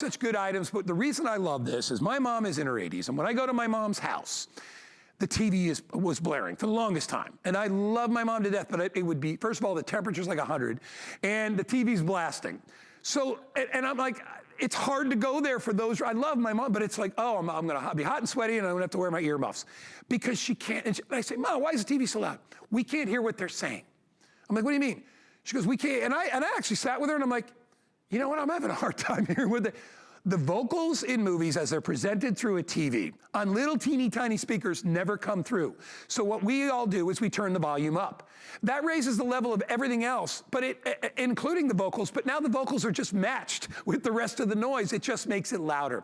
Such good items, but the reason I love this is my mom is in her 80s, and when I go to my mom's house, the TV was blaring for the longest time. And I love my mom to death, but it would be, first of all, the temperature's like 100, and the TV's blasting. So, and I'm like, it's hard to go there for those. I love my mom, but it's like, oh, I'm gonna be hot and sweaty, and I'm gonna have to wear my earmuffs. Because she can't, and I say, Mom, why is the TV so loud? We can't hear what they're saying. I'm like, what do you mean? She goes, we can't, and I actually sat with her, and I'm like, you know what, I'm having a hard time hearing what the vocals in movies as they're presented through a TV on little teeny tiny speakers never come through. So what we all do is we turn the volume up. That raises the level of everything else, but including the vocals, but now the vocals are just matched with the rest of the noise. It just makes it louder.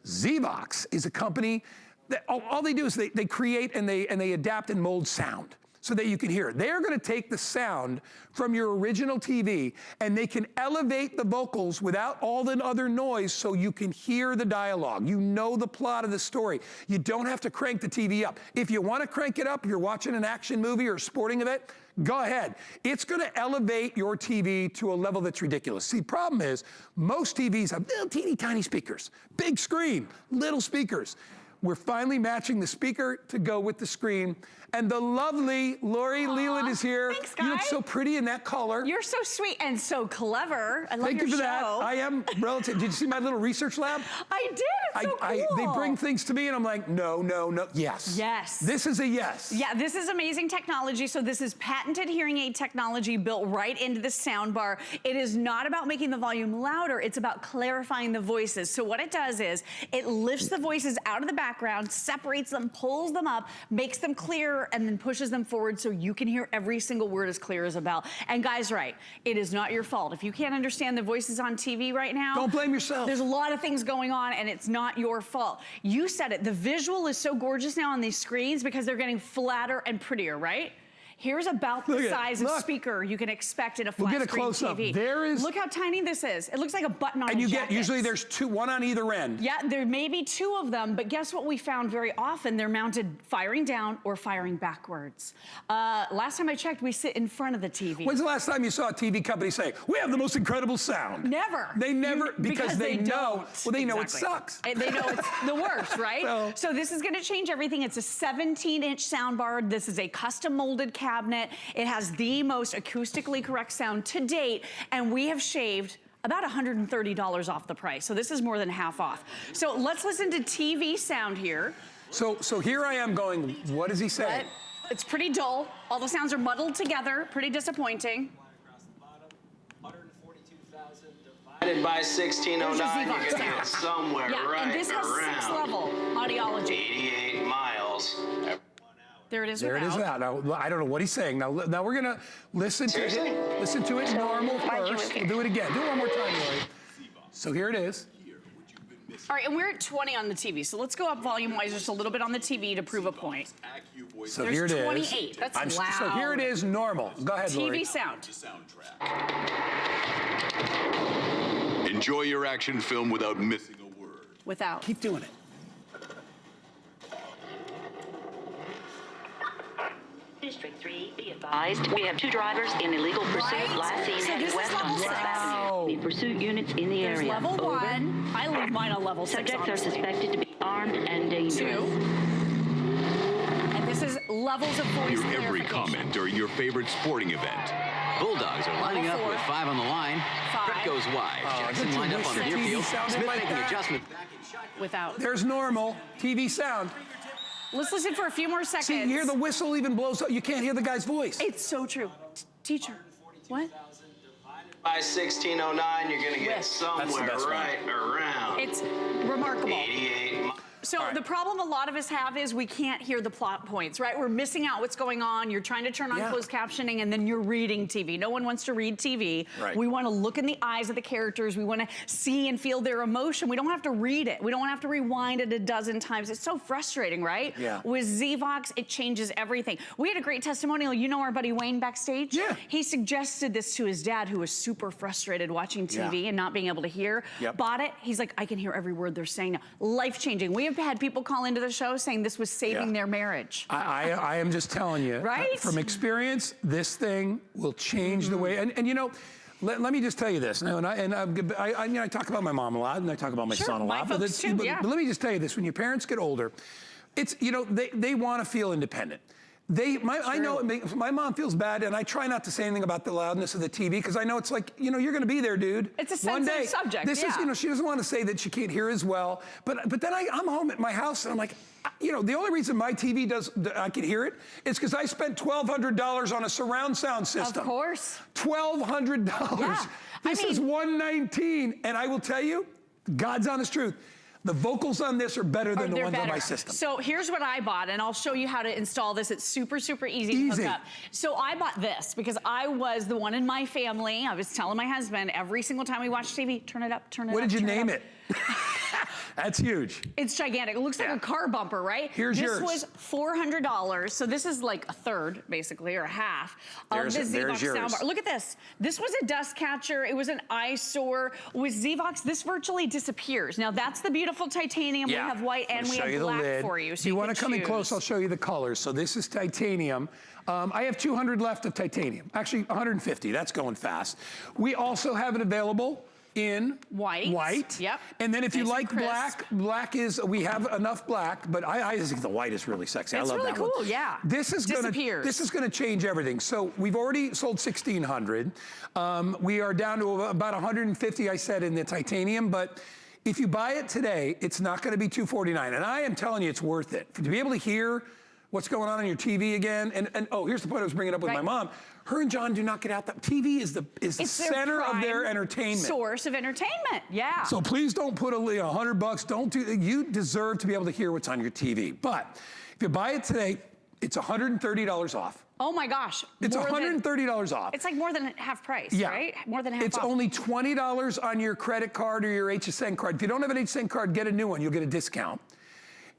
ZVOX is a company that all they do is they create and they adapt and mold sound so that you can hear it. They're gonna take the sound from your original TV and they can elevate the vocals without all the other noise so you can hear the dialogue. You know the plot of the story. You don't have to crank the TV up. If you wanna crank it up, if you're watching an action movie or a sporting event, go ahead. It's gonna elevate your TV to a level that's ridiculous. See, problem is, most TVs have little teeny tiny speakers, big screen, little speakers. We're finally matching the speaker to go with the screen. And the lovely Lori Leland is here. Thanks, guys. You look so pretty in that color. You're so sweet and so clever. I love Thank your you for show. that. I am relative. Did you see my little research lab? I did. It's so cool. They bring things to me and I'm like, no, no, no. Yes. Yes. This is a yes. Yeah, this is amazing technology. So this is patented hearing aid technology built right into the sound bar. It is not about making the volume louder. It's about clarifying the voices. So what it does is it lifts the voices out of the background, separates them, pulls them up, makes them clearer, and then pushes them forward so you can hear every single word as clear as a bell. And guys, right, it is not your fault. If you can't understand the voices on TV right now, don't blame yourself. There's a lot of things going on and it's not your fault. You said it, the visual is so gorgeous now on these screens because they're getting flatter and prettier, right? Here's about the size of speaker you can expect in a flat screen TV. There is. Look how tiny this is. It looks like a button on a jacket. And you get, usually there's two, one on either end. Yeah, there may be two of them, but guess what we found very often? They're mounted firing down or firing backwards. Last time I checked, we sit in front of the TV. When's the last time you saw a TV company say, we have the most incredible sound? Never. They never, because they know, well, they know it Exactly. sucks. They know it's the worst, right? So this is gonna change everything. It's a 17-inch sound bar. This is a custom molded cabinet. It has the most acoustically correct sound to date, and we have shaved about $130 off the price. So this is more than half off. So let's listen to TV sound here. So here I am going, what does he say? It's pretty dull. All the sounds are muddled together, pretty disappointing. Divided by 1609, you're gonna get somewhere right and this has around 6-level audiology. 88 miles. There it is. There it is now. Now, I don't know what he's saying. Now we're gonna listen to it. Listen to it normal first. We'll do it again. Do it one more time, Lori. So here it is. All right, and we're at 20 on the TV, so let's go up volume-wise just a little bit on the TV to prove a point. So here it is. 28. That's loud. So here it is, normal. Go ahead, Lori. TV sound. Enjoy your action film without missing a word. Without. Keep doing it. District 3, be advised, we have 2 drivers in illegal pursuit, last seen heading west on 6th Avenue. Need pursuit units in the area. Level 1. I leave mine on level 6. Subjects are suspected to be armed and dangerous. 2. And this is levels of voice Hear every comment during your favorite sporting event. Bulldogs are lining up with 5 on the line. 5. Britt goes wide. Jackson lined up on the near field. Smith making adjustments. Without. There's normal TV sound. Let's listen for a few more seconds. See, you hear the whistle even blows up. You can't hear the guy's voice. It's so true. Teacher, what? By 1609, you're gonna get somewhere right around. It's remarkable. 88 miles. So the problem a lot of us have is we can't hear the plot points, right? We're missing out what's going on. You're trying to turn on closed captioning and then you're reading TV. No one wants to read TV. Right. We want to look in the eyes of the characters. We want to see and feel their emotion. We don't have to read it. We don't have to rewind it a dozen times. It's so frustrating, right? Yeah. With ZVOX, it changes everything. We had a great testimonial. You know our buddy Wayne backstage? Yeah. He suggested this to his dad who was super frustrated watching TV and not being able to hear. Bought it. He's like, I can hear every word they're saying now. Life-changing. We have had people call into the show saying this was saving their marriage. I am just telling you, right? From experience, this thing will change the way, and you know, Let me just tell you this. Now, I talk about my mom a lot, and I talk about my son a lot. My folks too, yeah. But let me just tell you this: when your parents get older, it's they want to feel independent. I know my mom feels bad, and I try not to say anything about the loudness of the TV because I know it's like, you're going to be there, dude. It's a sensitive subject. This is, she doesn't want to say that she can't hear as well. But then I'm home at my house, and I'm like, the only reason my TV I can hear it is because I spent $1,200 on a surround sound system. Of course. $1,200. Yeah. This is $119, and I will tell you, God's honest truth. The vocals on this are better than the ones on my system. So here's what I bought, and I'll show you how to install this. It's super, super easy to hook up. So I bought this because I was the one in my family. I was telling my husband every single time we watch TV, turn it up, turn it up. What did you name it? That's huge. It's gigantic. It looks like a car bumper, right? Here's yours. This was $400. So this is like a third, basically, or a half of the ZVOX soundbar. Look at this. This was a dust catcher. It was an eyesore. With ZVOX, this virtually disappears. Now that's the beautiful titanium. Yeah. We have white and we have black for you. So if you want to come in close, I'll show you the colors. So this is titanium. I have 200 left of titanium. Actually, 150. That's going fast. We also have it available in white. Yep. And then if you like black is, we have enough black, but I think the white is really sexy. I love really that cool, one. yeah. This is gonna change everything. So we've already sold 1,600. We are down to about 150, I said, in the titanium, but if you buy it today, it's not gonna be $249. And I am telling you, it's worth it. To be able to hear what's going on your TV again, and oh, here's the point I was bringing up with my mom. Her and John do not get out that TV is the center of their entertainment. Source of entertainment, yeah. So please don't put $100. Don't do. You deserve to be able to hear what's on your TV. But if you buy it today, it's $130 off. Oh my gosh. It's $130 off. It's like more than half price, yeah. right? More than half It's off. only $20 on your credit card or your HSN card. If you don't have an HSN card, get a new one. You'll get a discount.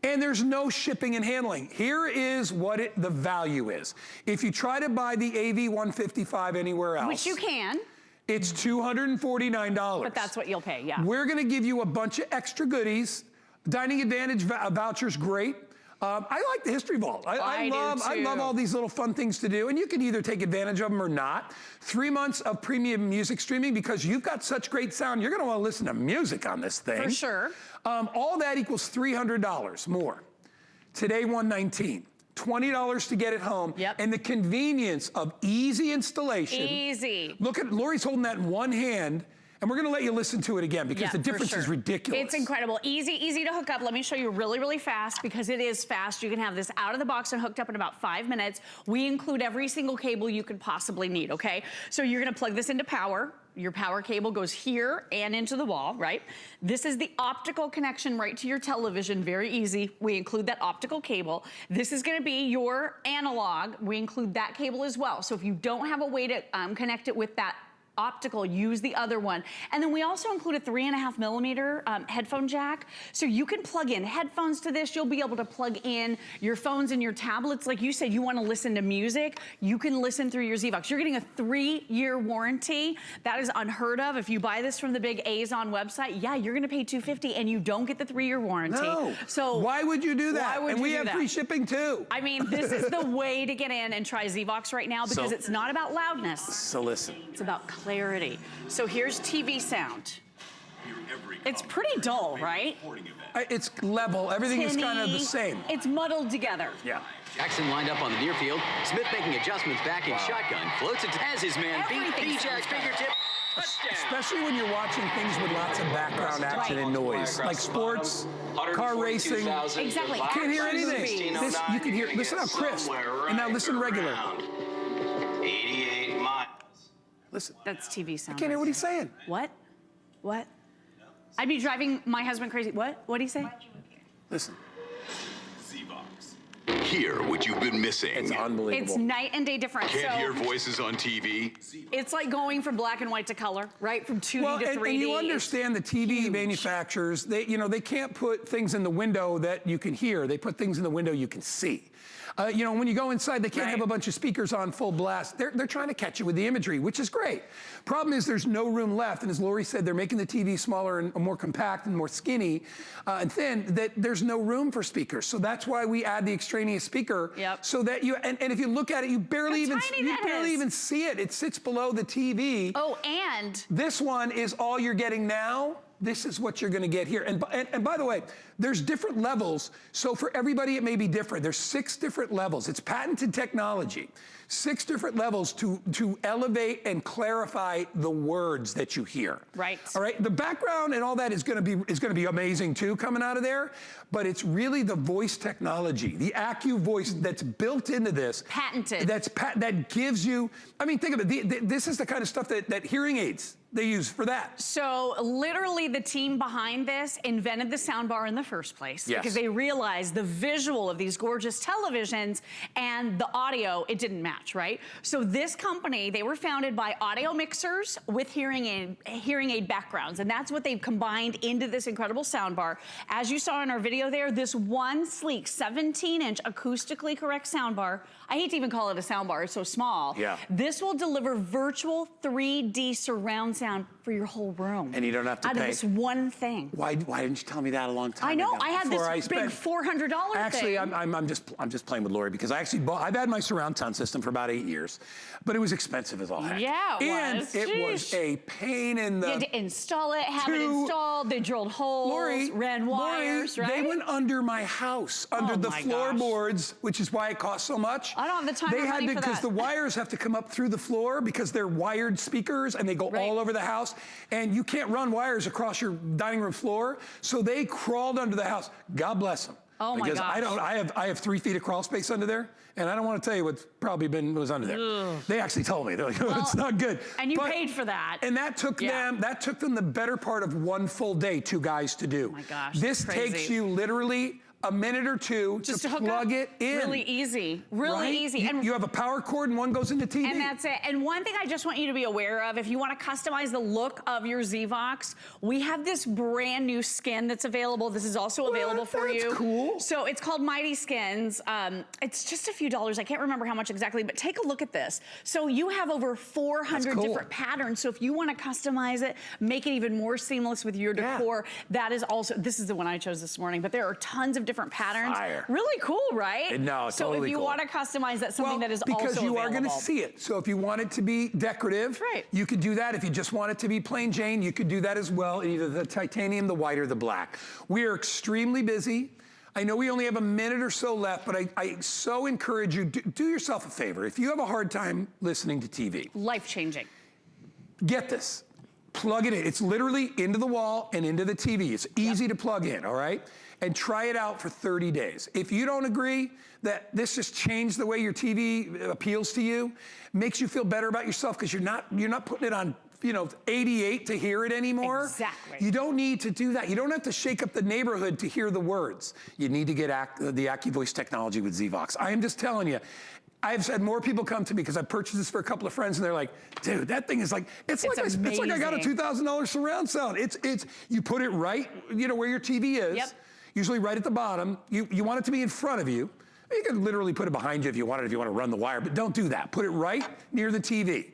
And there's no shipping and handling. Here is what the value is. If you try to buy the AV155 anywhere else, which you can, it's $249. but that's what you'll pay, yeah. We're gonna give you a bunch of extra goodies. Dining Advantage voucher's great. I like the History Vault. I love all these little fun things to do, and you can either take advantage of them or not. 3 months of premium music streaming because you've got such great sound. You're gonna wanna listen to music on this thing. For sure. All that equals $300 more. Today, $119. $20 to get it home. Yep. And the convenience of easy installation. Easy. Look at, Lori's holding that in one hand, and we're gonna let you listen to it again because the difference is ridiculous. It's incredible. Easy to hook up. Let me show you really, really fast because it is fast. You can have this out of the box and hooked up in about 5 minutes. We include every single cable you could possibly need, okay? So you're gonna plug this into power. Your power cable goes here and into the wall, right? This is the optical connection right to your television, very easy. We include that optical cable. This is gonna be your analog. We include that cable as well. So if you don't have a way to connect it with that optical, use the other one. And then we also include a 3.5 millimeter headphone jack. So you can plug in headphones to this. You'll be able to plug in your phones and your tablets. Like you said, you want to listen to music. You can listen through your ZVOX. You're getting a 3-year warranty. That is unheard of. If you buy this from the big Azon website, yeah, you're going to pay $250 and you don't get the 3-year warranty. No. So why would you do that? And we have free shipping too. I mean, this is the way to get in and try ZVOX right now because it's not about loudness. So listen. It's about clarity. So here's TV sound. It's pretty dull, right? It's level. Everything is kind of the same. It's muddled together. Yeah. Jackson lined up on the near field. Smith making adjustments back in shotgun. Floats it as his man beat B-Jack's fingertip. Especially when you're watching things with lots of background action and noise, like sports, car racing. Exactly. You can't hear anything. This, you can hear, listen how crisp. And now listen regular. 88 miles. Listen. That's TV sound. I can't hear what he's saying. What? What? I'd be driving my husband crazy. What? What'd he say? Listen. ZVOX. Hear what you've been missing. It's unbelievable. It's night and day difference. Can't hear voices on TV? It's like going from black and white to color, right? From 2D to 3D. And you understand the TV manufacturers, they can't put things in the window that you can hear. They put things in the window you can see. When you go inside, they can't have a bunch of speakers on full blast. They're trying to catch you with the imagery, which is great. Problem is there's no room left. And as Lori said, they're making the TV smaller and more compact and more skinny and thin, that there's no room for speakers. So that's why we add the extraneous a speaker Yep. so that you, and if you look at it, you barely How even tiny that is. even see it. It sits below the TV. Oh, and This one is all you're getting now. This is what you're gonna get here. And by the way, there's different levels. So for everybody, it may be different. There's 6 different levels. It's patented technology. 6 different levels to elevate and clarify the words that you hear. Right. All right. The background and all that is gonna be amazing too, coming out of there. But it's really the voice technology, the AccuVoice that's built into this. Patented. That gives you. I mean, think of it. This is the kind of stuff that hearing aids they use for that. So literally the team behind this invented the soundbar in the first place. Yes. Because they realized the visual of these gorgeous televisions and the audio, it didn't match, right? So this company, they were founded by audio mixers with hearing aid backgrounds, and that's what they've combined into this incredible soundbar. As you saw in our video there, this one sleek 17-inch acoustically correct soundbar, I hate to even call it a soundbar, it's so small. Yeah. This will deliver virtual 3D surround sound for your whole room. And you don't have to out pay. of this one thing. Why didn't you tell me that a long time I know. ago? I had Before this spent- big $400 Actually, thing. I'm just playing with Lori because I actually I've had my surround sound system for about 8 years, but it was expensive as all heck. Yeah, it and was. it was Sheesh. a pain in the. You had to install it, have it to- installed. They drilled holes, Lori, ran wires, Lori, right? They went under my house, under the my gosh. floorboards, which is why it cost so much. I don't have the time They or had money to, for because that. the wires have to come up through the floor because they're wired speakers and they go Right. all over the house. And you can't run wires across your dining room floor. So they crawled under the house. God bless them. Oh my because gosh. I have 3 feet of crawl space under there, and I don't want to tell you what's probably was under there. Ugh. They actually told me. They're like, oh, it's not good. And you But- paid for that. And that took them the better part of 1 full day, 2 guys to do. Oh my gosh, This that's crazy. takes you literally a minute or 2 Just to hook plug up. it in. Really easy. Really right? easy. You have a power cord and one goes into TV. And that's it. And one thing I just want you to be aware of, if you want to customize the look of your ZVOX, we have this brand new skin that's available. This is also available for That's you. cool. So it's called Mighty Skins. It's just a few dollars. I can't remember how much exactly, but take a look at this. So you have over 400 That's cool. different patterns. So if you want to customize it, make it even more seamless with your decor, that is also, this is the one I chose this morning, but there are tons of different patterns. Fire. Really cool, right? No, so totally if you cool. want to customize, that's something that is also because you are going to available. see it. So if you want it to be decorative, Right. you could do that. If you just want it to be plain Jane, you could do that as well, in either the titanium, the white, or the black. We are extremely busy. I know we only have a minute or so left, but I so encourage you, do yourself a favor. If you have a hard time listening to TV, Life-changing. get this. Plug it in. It's literally into the wall and into the TV. It's easy to plug in, all right? And try it out for 30 days. If you don't agree that this just changed the way your TV appeals to you, makes you feel better about yourself because you're not putting it on 88 to hear it anymore. Exactly. You don't need to do that. You don't have to shake up the neighborhood to hear the words. You need to get the AccuVoice technology with ZVOX. I am just telling you. I've had more people come to me because I purchased this for a couple of friends, and they're like, "Dude, that thing is like it's like I got a $2,000 surround sound. It's you put it right, where your TV is, Yep. usually right at the bottom. You want it to be in front of you. You can literally put it behind you if you want to run the wire, but don't do that. Put it right near the TV,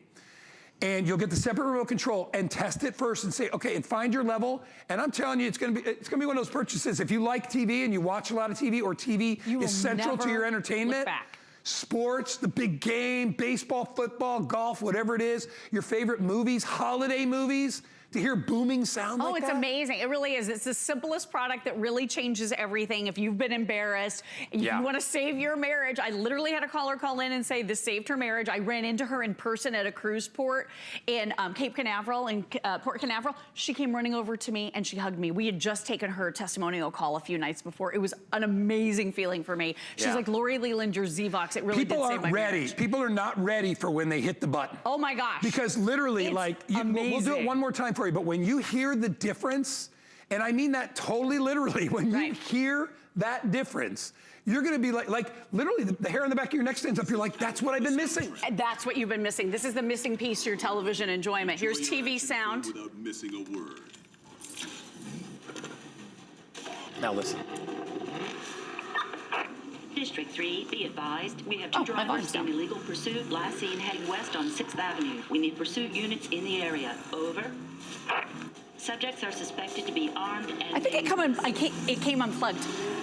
and you'll get the separate remote control and test it first and say, okay, and find your level. And I'm telling you, it's gonna be one of those purchases. If you like TV and you watch a lot of TV, or TV is central to your entertainment. Look back. Sports, the big game, baseball, football, golf, whatever it is, your favorite movies, holiday movies, to hear booming sound like that. Oh, it's amazing. It really is. It's the simplest product that really changes everything. If you've been embarrassed, if you want to save your marriage, I literally had a caller call in and say this saved her marriage. I ran into her in person at a cruise port in Cape Canaveral, in Port Canaveral. She came running over to me and she hugged me. We had just taken her testimonial call a few nights before. It was an amazing feeling for me. She's like, Lori Leland, your ZVOX, it really did save my marriage. People are not ready for when they hit the button. Oh my gosh. Because literally, It's we'll do it one more time for you, but when you hear the difference, and I mean that totally literally, when you hear that difference, you're gonna be like literally the hair on the back of your neck stands up, you're like, that's what I've been missing. That's what you've been missing. This is the missing piece to your television enjoyment. Here's TV sound. Without missing a word. Now listen. District 3, be advised, we have two drivers in illegal pursuit, last seen heading west on 6th Avenue. We need pursuit units in the area. Over. Subjects are suspected to be armed and I think it came unplugged.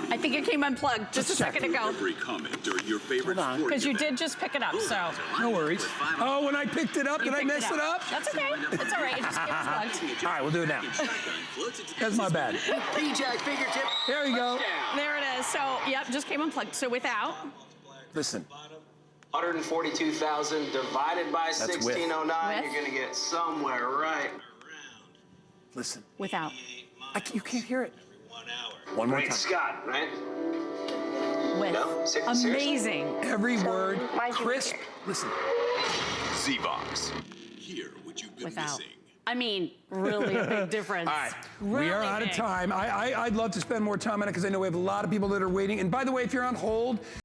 I think it came unplugged just a second ago. Every comment during your favorite Hold on. sport Because you event. did just pick it up, so. No worries. Oh, when I picked it up, did I mess it up? That's okay. It's all right. It just came unplugged. All right, we'll do it now. That's my bad. B-Jack fingertip. There you go. There it is. So, yep, just came unplugged. So without. Listen. 142,000 divided by with. 1609, With? you're going to get somewhere right. Listen. Without. You can't hear it. One more Great time. Scott, right? With. No? Seriously? Amazing. Every word crisp. Listen. ZVOX. Hear what you've been Without. missing. I mean, really a big difference. All right, Really we are out of big. time. I'd love to spend more time on it because I know we have a lot of people that are waiting. And by the way, if you're on hold,